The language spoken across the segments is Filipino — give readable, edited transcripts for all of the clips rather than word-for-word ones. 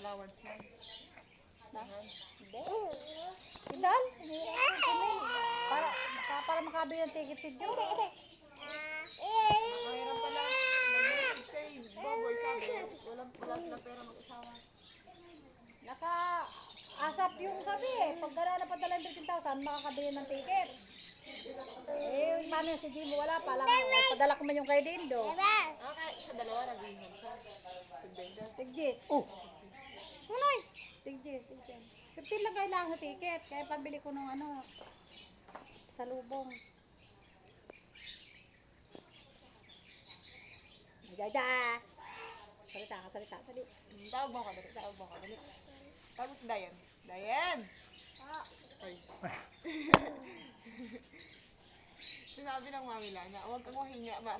allowance na. Hindi. Idal? Para makabili ng ticket si Joe. Mahirap pala. Nag-message kay Boboy, sabi, wala sila pera mag-asawa. Naka-asap yung sabi eh. Pag gano'n na padala yung 13,000, makakabili ng ticket. Eh, paano si Jimmy? Wala pa lang. Padala ko man yung kay Dindo. Okay, sa dalawa nag-inom siya. Tigdenda. Tigjis. Oh! Unoy! Tigjis. 15 lang kailangan sa ticket. Kaya pabili ko nung ano, sa lubong. Jaja! Salita. Dali. Tawag mo ako, dali. Tawag mo si Dayan. Dayan! Ay. Sinabi ng mami Lana, huwag kang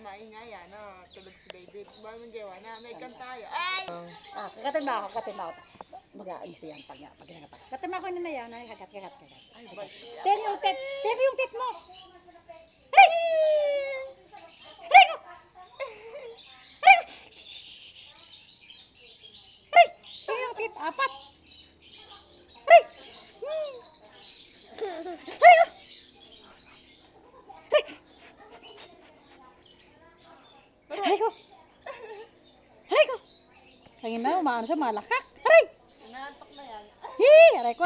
maingaya na tulad si David. Bago mong gawa na, may tayo. Ay! Kagatin mo ako. Mag-aano siya pag ginagapak. Kagatin mo ako nila yan. Kagat. Ay, ba't? Tiyan yung tit. Tiyan yung tit mo. Aray! Aray ko! Tiyan yung tit. 4. Aray! Aray ko! Aray ko! Tingin na, umaano siya, malakak. Aray! Inaantok na yan. Aray ko.